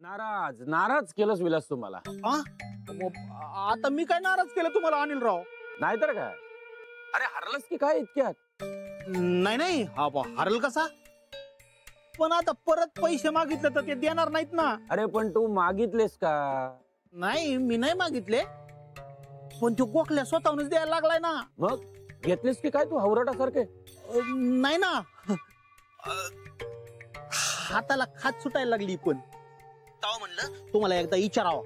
नाराज नाराज केलंस विलास तुम्हाला. आता मी काय नाराज केलं तुम्हाला अनिल राव? नाहीतर काय. अरे हरलंस की काय इतक्यात? नाही नाही हा हरल कसा? पण आता परत पैसे मागितले तर ते देणार नाहीत ना. अरे पण तू मागितलेस का? नाही मी नाही मागितले, पण तो गोखल्या स्वतःहूनच द्यायला लागलाय ना. मग घेतलेस की काय तू हवरटासारखे? नाही ना, हाताला खात सुटायला लागली. पण तेव्हा म्हणलं तुम्हाला एकदा विचारावं.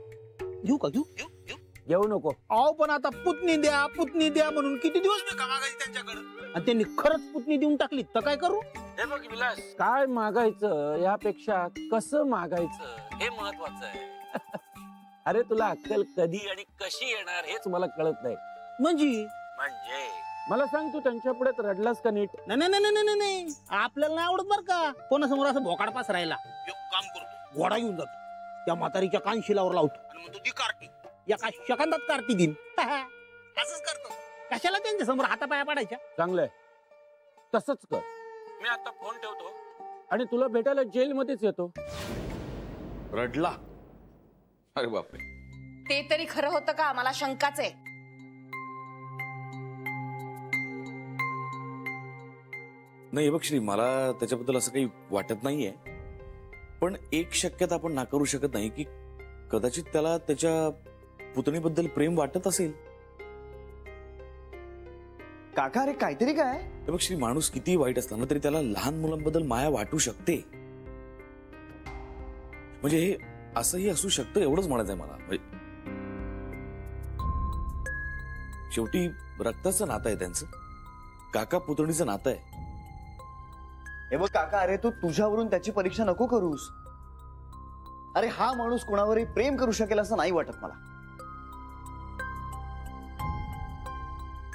घेऊ का? घेऊ घेऊ घेऊ घेऊ नको. अहो पण आता पुतणी द्या म्हणून किती दिवस मी का मागायची त्यांच्याकडे, आणि त्यांनी खरंच पुतणी देऊन टाकली तर काय करू? हे बघ विलास, काय मागायचं यापेक्षा कसं मागायचं हे महत्वाचं आहे. अरे तुला अक्कल कधी आणि कशी येणार हेच मला कळत नाही. म्हणजे मला सांग, तू त्यांच्या पुढे रडलास का नीट? नाही नाही नाही नाही नाही, आपल्याला नाही आवडत बर का कोणासमोर असं भोकाड पास राहिला. एक काम करतो, घोडा घेऊन जातो, त्या म्हातारीच्या कानशिलावर लावतो आणि म्हणतो ती कार्टी एका सेकंदात कार्टी दिन. असंच करतो. कशाला त्यांच्या समोर हातापाया पडायच्या? चांगलंय, तसंच कर. मी आता फोन ठेवतो आणि तुला भेटायला जेलमध्येच येतो. रडला? अरे बापरे. ते तरी खरं होतं का? मला शंकाच आहे. नाही बघ श्री, मला त्याच्याबद्दल असं काही वाटत नाहीये, पण एक शक्यता आपण नाकारू शकत नाही की कदाचित त्याला त्याच्या पुतणीबद्दल प्रेम वाटत असेल. काका अरे काहीतरी काय? बघ श्री, माणूस किती वाईट असला ना तरी त्याला लहान मुलांबद्दल माया वाटू शकते. म्हणजे हे असंही असू शकतं एवढंच म्हणायचंय मला. शेवटी रक्ताचं नातं आहे त्यांचं, काका पुतणीचं नातं आहे. हे बघ काका, अरे तू तुझ्यावरून त्याची परीक्षा नको करूस. अरे हा माणूस कोणावरही प्रेम करू शकेल असं नाही वाटत मला.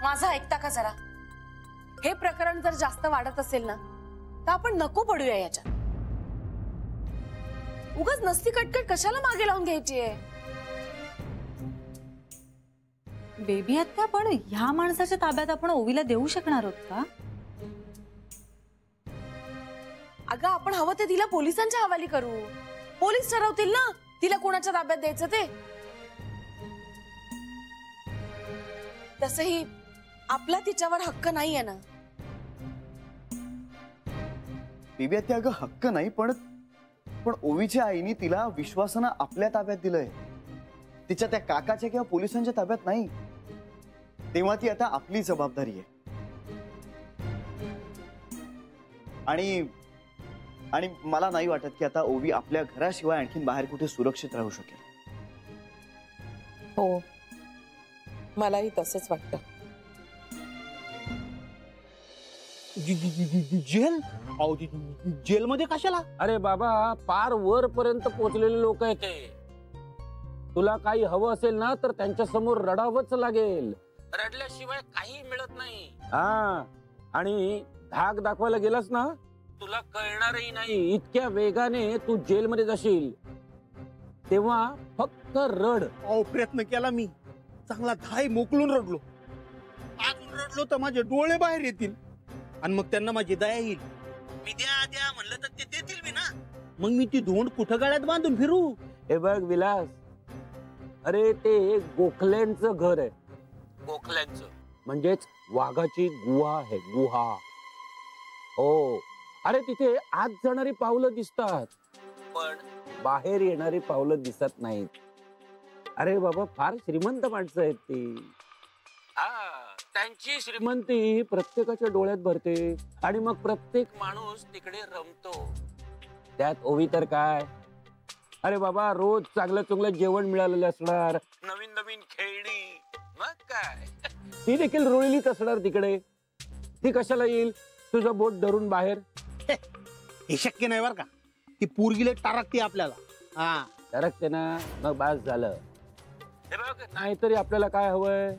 माझं ऐकता का जरा? हे प्रकरण जर जास्त वाढत असेल ना तर आपण नको पडूया याच्यात. उगाच नसती कटकट कशाला मागे लावून घ्यायची आहे? बेबी आत्या, पण ह्या माणसाच्या ताब्यात आपण ओवीला देऊ शकणार आहोत का? अगं आपण हवं ते तिला पोलिसांच्या हवाली करू. पोलीस ठरवतील ना तिला कोणाच्या ताब्यात द्यायचं ते. तसही आपला तिच्यावर हक्क नाहीये ना. बेबी त्या अगं हक्क नाही, पण ओवीच्या आईने तिला विश्वासानं आपल्या ताब्यात दिलंय, तिच्या त्या काकाच्या किंवा पोलिसांच्या ताब्यात नाही. तेव्हा ती आता आपली जबाबदारी आहे. आणि मला नाही वाटत की आता ओवी आपल्या घराशिवाय आणखीन बाहेर कुठे सुरक्षित राहू शकेल. हो, मलाही तसंच वाटतं. जेल? जेलमध्ये कशाला? अरे बाबा, पार वर पर्यंत पोहोचलेले लोक आहेत ते. तुला काही हवं असेल ना तर त्यांच्या समोर रडावंच लागेल. रडल्याशिवाय काही मिळत नाही. हा, आणि धाक दाखवायला गेलास ना तुला कळणारही नाही. इतक्या वेगाने तू जेलमध्ये जाशील तेव्हा फक्त रड. प्रयत्न केला मी, चांगला धाय मोकळून रडलो. अजून रडलो तर माझे डोळे बाहेर येतील आणि मग त्यांना माझी दया येईल. मी द्या द्या म्हणलं तर ते देतील मी ना. मग मी ती धोंड कुठं गळ्यात बांधून फिरू? हे बघ विलास, अरे ते गोखल्यांचं घर आहे. गोखल्यांचं म्हणजेच वाघाची गुहा आहे, गुहा. हो, अरे तिथे आत जाणारी पावलं दिसतात पण बाहेर येणारी पावलं दिसत नाहीत. अरे बाबा, फार श्रीमंत माणसं आहेत ती. त्यांची श्रीमंती प्रत्येकाच्या डोळ्यात भरते आणि मग प्रत्येक माणूस तिकडे रमतो. त्यात ओवी तर काय. अरे बाबा, रोज चांगलं चांगलं जेवण मिळालेलं असणार, नवीन नवीन खेळणी, मग काय ती देखील रुळलीच असणार तिकडे. ती कशाला येईल तुझं बोट धरून बाहेर? हे शक्य नाही बर का. ती पोरगीले टारकते आपल्याला. हा, टारकते ना, मग बास झालं. हे बघ, नाहीतरी आपल्याला काय हवंय?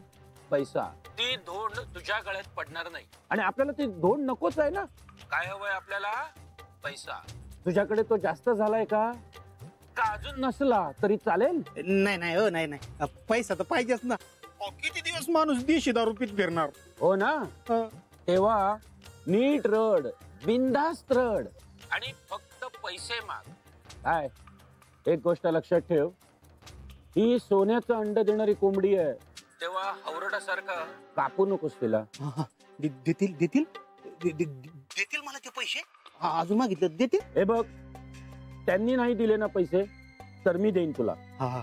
पैसा. ती धोंड तुझ्या गळ्यात पडणार नाही आणि आपल्याला ती धोंड नकोच आहे ना. काय हवंय आपल्याला? पैसा. तुझ्याकडे तो जास्त झालाय का अजून नसला तरी चालेल? नाही नाही हो, नाही नाही, पैसा तर पाहिजेच ना. किती दिवस माणूस देशी दारू पीत फिरणार? हो ना. तेव्हा नीट रड, बिनधास्त रड आणि फक्त पैसे माग. काय एक गोष्ट लक्षात ठेव, ही सोन्याचं अंड देणारी कोंबडी आहे, तेव्हा हवरडासारखा कापू नकोस तिला. देतील देतील देतील मला ते पैसे. अजून मागितलं देतील. हे बघ, त्यांनी नाही दिले ना पैसे तर मी देईन तुला. हा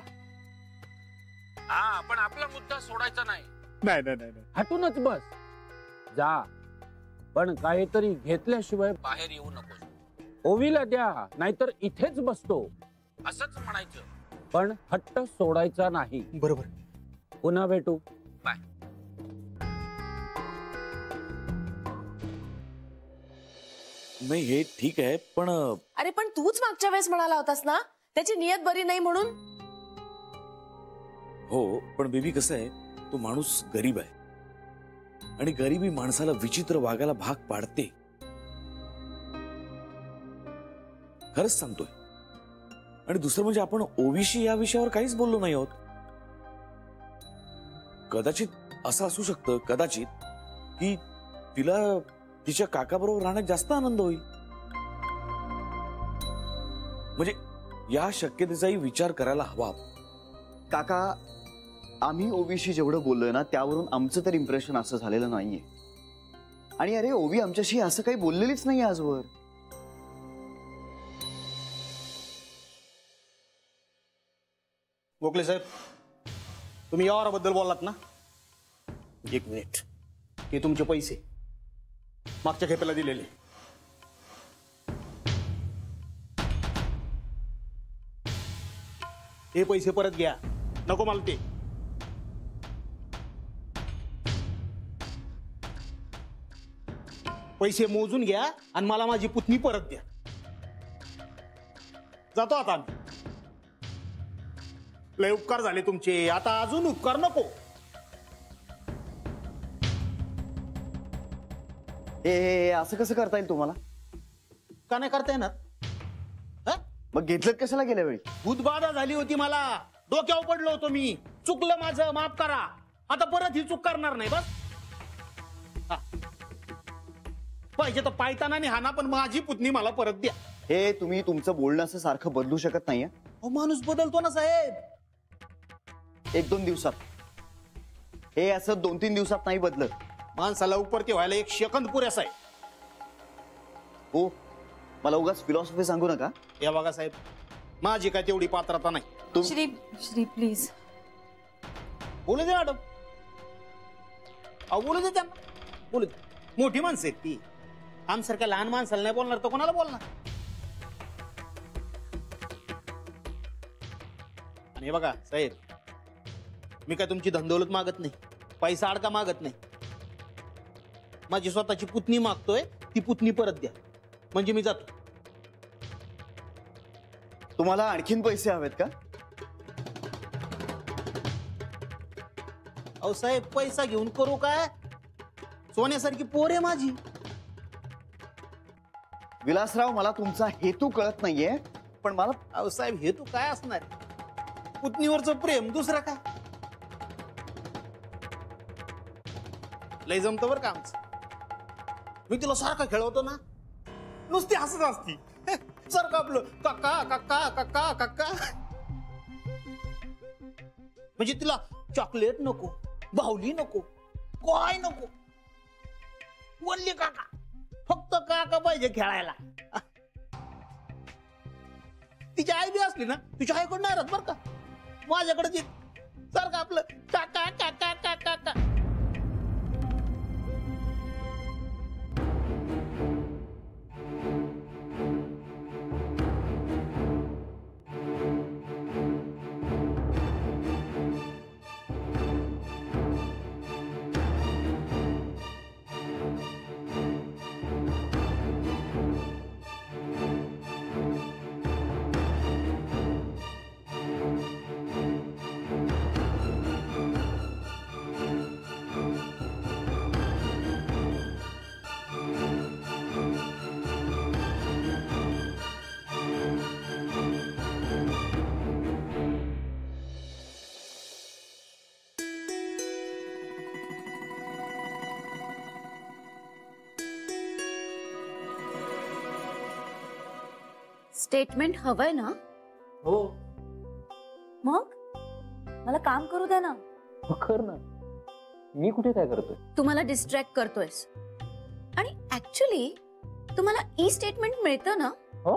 पण आपला मुद्दा सोडायचा नाही. नाही नाही नाही हटूनच बस जा, पण काहीतरी घेतल्याशिवाय बाहेर येऊ नकोस. ओवीला द्या नाहीतर इथेच बसतो असंच म्हणायचं, पण हट्ट सोडायचा नाही. बरोबर. पुन्हा भेटू. बाय. नाही हे ठीक आहे, पण अरे पण तूच मागच्या वेळेस म्हणाला होतास ना त्याची नियत बरी नाही म्हणून. हो, पण बेबी कसं आहे, तो माणूस गरीब आहे आणि गरिबी माणसाला विचित्र वागायला भाग पाडते. खरंच सांगतोय. आणि दुसरं म्हणजे आपण ओवीशी या विषयावर काहीच बोललो नाही आहोत. कदाचित असं असू शकतं, कदाचित की तिला तिच्या काकाबरोबर राहण्यात जास्त आनंद होईल. म्हणजे या शक्यतेचाही विचार करायला हवा. काका, आम्ही ओवीशी जेवढं बोललोय ना त्यावरून आमचं तर इम्प्रेशन असं झालेलं नाहीये. आणि अरे ओवी आमच्याशी असं काही बोललेलीच नाही आजवर. गोखले साहेब, तुम्ही या वाराबद्दल बोललात ना. एक मिनिट. हे तुमचे पैसे मागच्या खेपेला दिलेले. हे पैसे परत घ्या. नको मला ते. पैसे मोजून घ्या आणि मला माझी पुतणी परत द्या. जातो आता आम्ही. लय उपकार झाले तुमचे, आता अजून उपकार नको. हे असं कसं करता येईल तुम्हाला? का नाही करता येणार? मग घेतलं कशाला गेल्या वेळी? भूतबाधा झाली होती मला, डोक्यावर पडलो होतो मी. चुकलं माझं, माफ करा. आता परत ही चूक करणार नाही. बस पाहिजे तर पायताना आणि हाना, पण माझी पुतणी मला परत द्या. हे तुम्ही तुमचं बोलणं असं सारखं बदलू शकत नाहीये. माणूस बदलतो ना साहेब. 1-2 दिवसात. हे असं 2-3 दिवसात नाही बदलत. माणसाला उपरती व्हायला 1 सेकंद पुरेसा आहे. हो, मला उगाच फिलॉसॉफी सांगू नका. या बघा साहेब, माझी काय तेवढी पात्रता नाही. श्री श्री प्लीज बोलू दे मॅडम. बोलू दे त्यांना. बोलू दे. मोठी माणसं आहेत ती. आमसारख्या लहान माणसाला नाही बोलणार तर कोणाला बोलणार? आणि हे बघा साहेब, मी काय तुमची धनदौलत मागत नाही, पैसा अडका मागत नाही. माझी स्वतःची पुतणी मागतोय, ती पुतणी परत द्या म्हणजे मी जातो. तुम्हाला आणखीन पैसे हवेत का? अहो साहेब, पैसा घेऊन करू काय? सोन्यासारखी पोर आहे माझी. विलासराव, मला तुमचा हेतू कळत नाहीये, पण मला अहो साहेब, हेतू काय असणार? पुतणीवरचं प्रेम, दुसरं काय? लय जमतं बरं का आमचं. मी तिला सारखं खेळवतो ना, नुसती हसत असती. सारखं आपलं काका काका काका काका. म्हणजे तिला चॉकलेट नको, बाहुली नको, काय नको, वल्ली काका. फक्त काका पाहिजे खेळायला. तिची आई बी असली ना, तिच्या आईकडे नाही राहत बरं का, माझ्याकडे सारखं आपलं काका काका काका काका. स्टेटमेंट हवंय ना? हो मग मला काम करू द्या ना. कर ना. मी कुठे काय करतोय? तुम्हाला डिस्ट्रॅक्ट करतोयस आणि ऍक्च्युली तुम्हाला ई स्टेटमेंट मिळतं ना. हो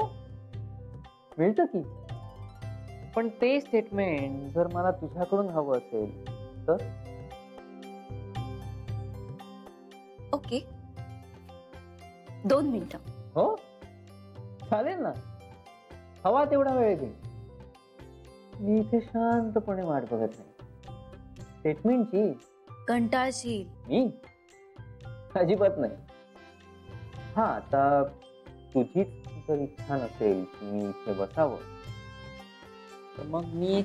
मिळतं की, पण ते स्टेटमेंट जर मला तुझ्याकडून हवं असेल तर? ओके 2 मिनिटं. हो चालेल ना, हवा तेवढा वेळ घे. मी इथे शांतपणे वाट बघत नाही स्टेटमेंटची. कंटाळशील. मी अजिबात नाही. हा आता तुझीच जर इच्छा नसेल की मी इथे बसावं तर मग मी.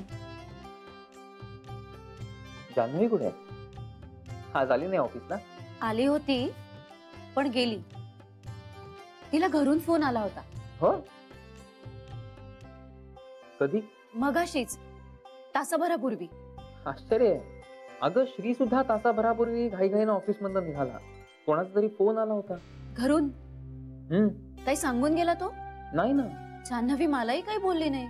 जान्हवी कुठे आहे? आज आली नाही ऑफिसला? आली होती पण गेली. तिला घरून फोन आला होता. हो कधी? मगाशीच तासाभरापूर्वी. आश्चर्य आहे. अगं श्री सुद्धा तासाभरापूर्वी घाईघाईनं ऑफिस मधून निघाला. कोणाचा तरी फोन आला होता घरून. काही सांगून गेला तो? नाही ना. जान्हवी मलाही काही बोलली नाही.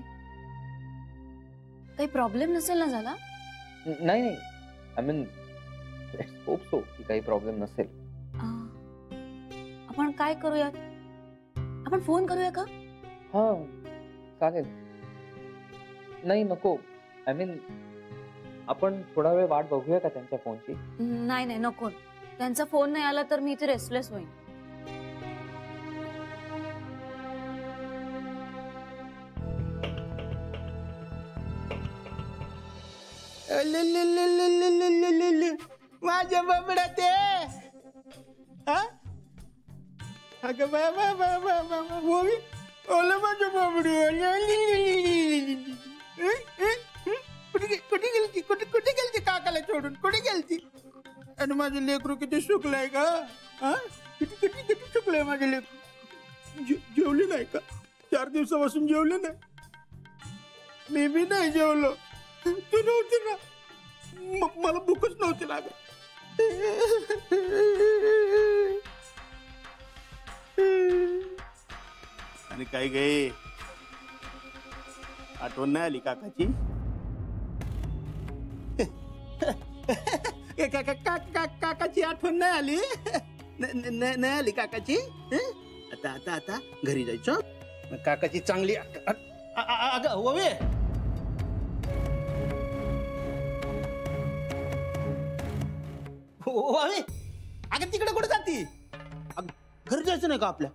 काही प्रॉब्लेम नसेल ना झाला? नाही नाही, I mean let's hope so की काही प्रॉब्लेम नसेल. आपण काय करूयात? आपण फोन करूया का? हा चालेल. नाही नको, आय मीन आपण थोडा वेळ वाट बघूया का त्यांच्या फोनची? नाही नाही नको. त्यांचा फोन नाही आला तर मी इथे रेस्टलेस होईन. माझ्या बाबडा ते अगं बाबा ओला माझ्या बाबडी कुठे गेलती कुठे गेलती काकाला सोडून कुठे गेलती? आणि माझं लेकरू किती सुकलंय का? किती किती किती सुकलंय माझं लेकरू. जेवले नाही का? 4 दिवसापासून जेवले नाही. मी बी नाही जेवलो. तू नव्हती ना, मला भूकच नव्हती लागत. आणि काय गे आठवण नाही आली काकाची? काकाची आठवण नाही आली? नाही आली काकाची? आता आता आता घरी जायचं. काकाची चांगली अगं होवे. अगं तिकडे कुठे जाती? घरी जायचं नाही का आपल्या?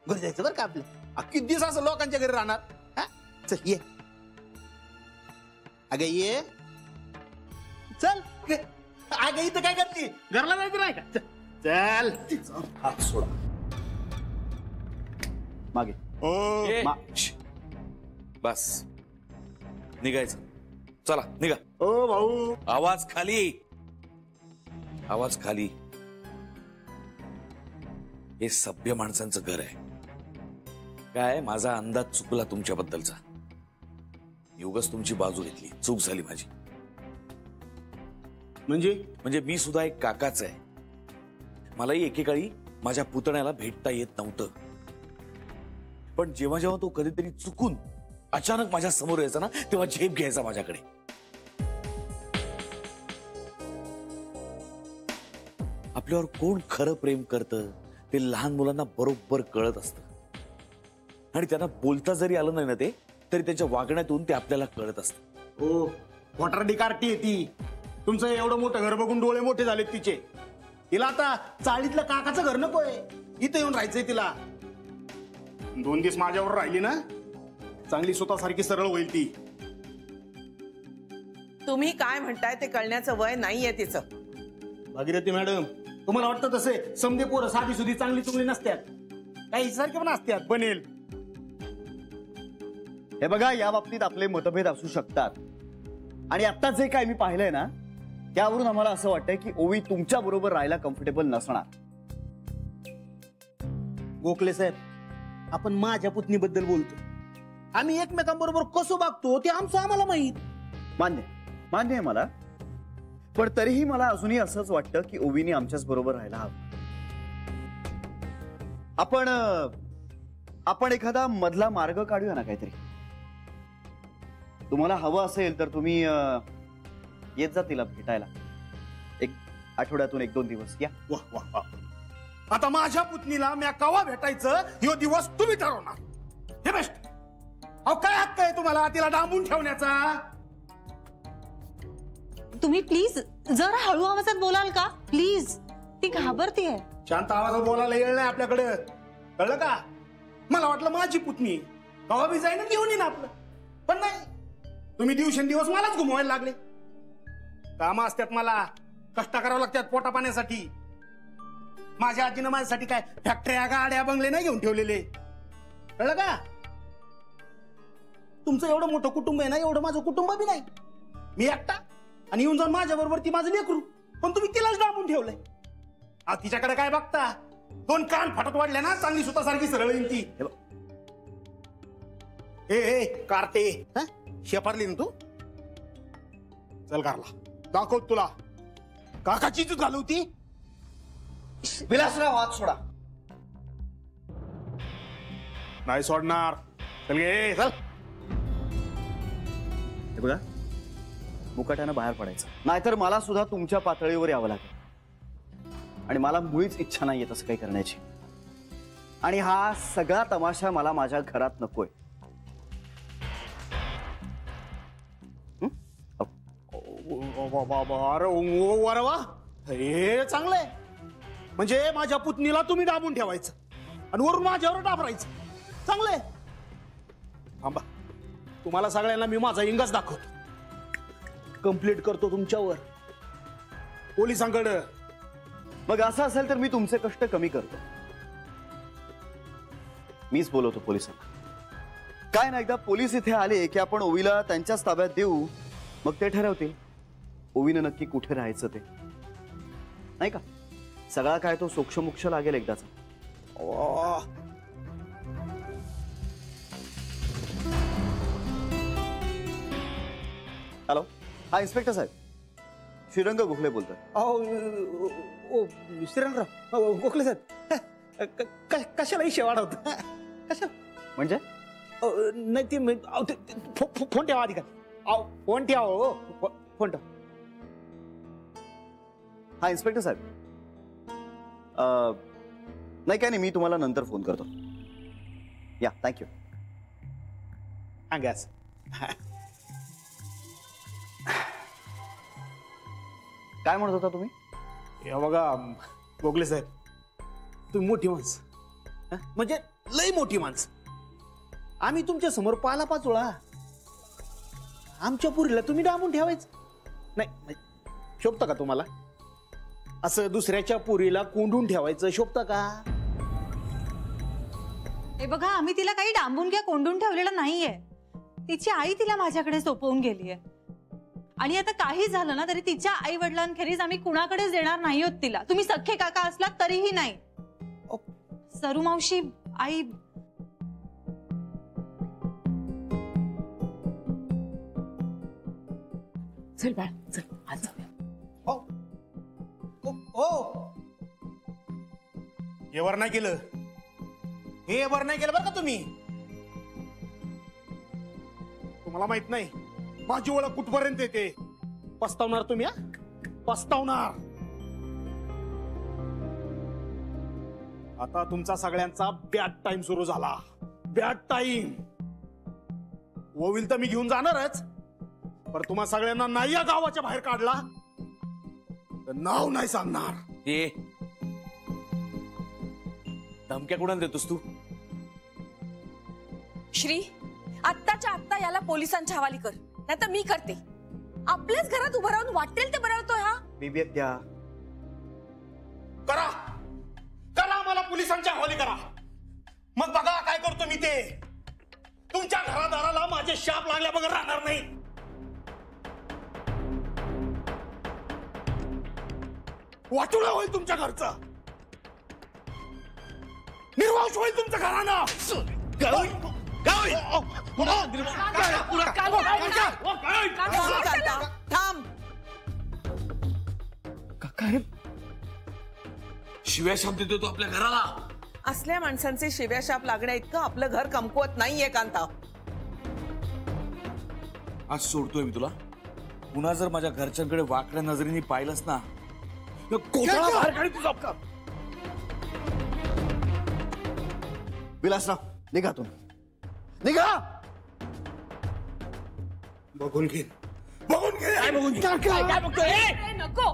घरी जायचं बरं का आपल्या. किती दिवस असं लोकांच्या घरी राहणार? चल ये. अगं ये चल. अगं इथं काय करते? घरला जायचं नाही का? चल. हात सोडा मागे. बस निघायचं. चला निघा. ओ भाऊ आवाज खाली, आवाज खाली. हे सभ्य माणसांचं घर आहे. काय माझा अंदाज चुकला तुमच्याबद्दलचा. उगाच तुमची बाजू घेतली. चूक झाली माझी. म्हणजे मी सुद्धा एक काकाच आहे. मलाही एकेकाळी माझ्या पुतण्याला भेटता येत नव्हतं. पण जेव्हा जेव्हा तो कधीतरी चुकून अचानक माझ्या समोर यायचा ना, तेव्हा झेप घ्यायचा माझ्याकडे. आपल्यावर कोण खरं प्रेम करतं ते लहान मुलांना बरोबर कळत असतं. आणि त्यांना बोलता जरी आलं नाही ना ते, तरी त्यांच्या वागण्यातून ते आपल्याला कळत असतं. ओ वॉटर कार्टी आहे ती. तुमचं एवढं मोठं घर बघून डोळे मोठे झालेत तिचे. तिला आता चाळीतलं काकाचं घर नकोय, इथं येऊन राहायचंय तिला. 2 दिवस माझ्यावर राहिली ना, चांगली स्वतःसारखी सरळ होईल ती. तुम्ही काय म्हणताय ते कळण्याचं वय नाहीये तिचं. भागीरथी मॅडम, तुम्हाला वाटतं तसे समजे पोरं साधी सुधी चांगली चुंगली नसतात? काही सारखे पण असतात. बनेल. हे बघा, या बाबतीत आपले मतभेद असू शकतात. आणि आता जे काय मी पाहिलंय ना, त्यावरून आम्हाला असं वाटतंय की ओवी तुमच्या बरोबर राहायला कम्फर्टेबल नसणार. गोखले साहेब, आपण माझ्या पुतणीबद्दल बोलतो. आम्ही एकमेकांबरोबर कसं वागतो ते आमचं आम्हाला माहित. मान्य आहे मला. पण तरीही मला अजूनही असंच वाटतं की ओवीने आमच्याच बरोबर राहायला हवं. आपण एखादा मधला मार्ग काढूया ना काहीतरी. तुम्हाला हवं असेल तर तुम्ही येत जा तिला भेटायला. एक आठवड्यातून 1-2 दिवस या. वाह वाह वाह. आता माझ्या पुतणीला म्या कवा भेटायचं ह्यो दिवस तुम्ही ठरवणार. हे बेस्ट. अहो काय हक्क आहे तुम्हाला तिला डांबून ठेवण्याचा? तुम्ही प्लीज जरा हळू आवाजात बोलाल का प्लीज? ती घाबरतीये. शांत आवाजात बोलायला येळ नाही आपल्याकडे, कळलं का? मला वाटलं माझी पुतणी कवा बी जाईन घेऊन येईन आपलं, पण नाही. तुम्ही दिवसेंदिवस मलाच घुमवायला लागले. कामं असतात, मला कष्ट करावं लागतात पोटा पाण्यासाठी. माझ्या आजीनं माझ्यासाठी काय फॅक्टऱ्या गाड्या बंगले नाही घेऊन ठेवलेले, कळलं का? तुमचं एवढं मोठं कुटुंब आहे ना, एवढं माझं कुटुंब बी नाही. मी एकटा आणि येऊन जाऊन माझ्या बरोबर ती माझं लेकरू, पण तुम्ही तिलाच डांबून ठेवलंय. तिच्याकडे काय बघता? 2 कान फाटत वाढल्या ना, चांगली सुतासारखी सरळ येईल ती. ए कारते, शेपारली ना तू? चल कारला दाखव तुला काकाची इज्जत घालवती. विलासराव हात सोडा. नाही सोडणार. चल गे चल. हे बघा, मुकाट्यानं बाहेर पडायचं, नाहीतर मला सुद्धा तुमच्या पातळीवर यावं लागेल. आणि मला मुळीच इच्छा नाहीये तसं काही करण्याची. आणि हा सगळा तमाशा मला माझ्या घरात नकोय. अरे वा, हे चांगलंय. म्हणजे माझ्या पुतणीला तुम्ही डांबून ठेवायचं आणि वरून माझ्यावर डाबरायचं. चांगलंय. थांबा, तुम्हाला सगळ्यांना मी माझा इंगाच दाखवतो. कंप्लीट करतो तुमच्यावर पोलिसांकडे. मग असं असेल तर मी तुमचे कष्ट कमी करतो. मीच बोलवतो पोलिसांना. काय ना, एकदा पोलीस इथे आले की आपण ओवीला त्यांच्याच ताब्यात देऊ, मग ते ठरवतील ओवीनं नक्की कुठे राहायचं ते, नाही का? सगळा काय तो सोक्षमोक्ष लागेल एकदाचा. हॅलो, हा इन्स्पेक्टर साहेब, श्रीरंग गोखले बोलतोय. श्रीरंगराव गोखले साहेब, कशाला इशे वाढवत? कशा म्हणजे? नाही ते फोन ठेवा आधी. फोन ठेवा, फोन ठेवा. हा इन्स्पेक्टर साहेब, नाही काय नाही, मी तुम्हाला नंतर फोन करतो. या, थँक्यू. गॅस काय म्हणत होता तुम्ही? हे बघा गोखले साहेब, तुम्ही मोठी माणसं, म्हणजे लई मोठी माणसं. आम्ही तुमच्या समोर पाला पाचोळा. आमच्या पुरीला तुम्ही डांबून ठेवायचं नाही. शोभतं का तुम्हाला? असं दुसऱ्याच्या पुरीला कोंडून ठेवायचं शोभतं का? हे बघा, आम्ही तिला काही डांबून किंवा कोंडून ठेवलेलं नाहीये. तिची आई तिला माझ्याकडे सोपवून गेलीये. आणि आता काही झालं ना तरी तिच्या आई वडिलांखेरीज आम्ही कुणाकडेच देणार नाही आहोत तिला. तुम्ही सख्खे काका असलात तरीही नाही. सरू मावशी, आई चल बाळ, चल आज जाऊया. हे वर नाही केलं, हे वर नाही केलं बरं का तुम्ही. तुम्हाला माहित नाही माझी ओळख कुठपर्यंत येते. पस्तावणार तुम्ही, पस्तावणार. आता तुमचा सगळ्यांचा बॅड टाइम सुरू झाला. Bad time. ओवील तर मी घेऊन जाणारच, पण तुम्हा सगळ्यांना नाही या गावाच्या बाहेर काढला तर नाव नाही सांगणार. ए, धमक्या कोणाला देतोस तू? श्री, आत्ताच्या आत्ता याला पोलिसांच्या हवाली कर, नाही तर मी करते. आपल्याच घरात उभं राहून वाटेल ते बनवतोय हा. बिबी द्या. करा करा, मला पोलिसांच्या हवाली करा. मग बघा काय करतो मी ते. तुमच्या घरादाराला माझे शाप लागल्या बघा राहणार नाही. वाटोळा होईल तुमच्या घरचा, निर्वास होईल तुमच्या घरानं. थांब. काय शिव्या शब्द देतो आपल्या घराला. असल्या माणसांचे शिव्या शाप लागण्या इतकं आपलं घर कमकुवत नाहीये कांता. आज सोडतोय मी तुला. पुन्हा जर माझ्या घरच्यांकडे वाकड्या नजरेने पाहिलंस ना तर कोथळा बाहेर काढीन तुझा. विलासराव निघा तुम्ही, निघा. बघून घे. काय बघून घे? ए, नको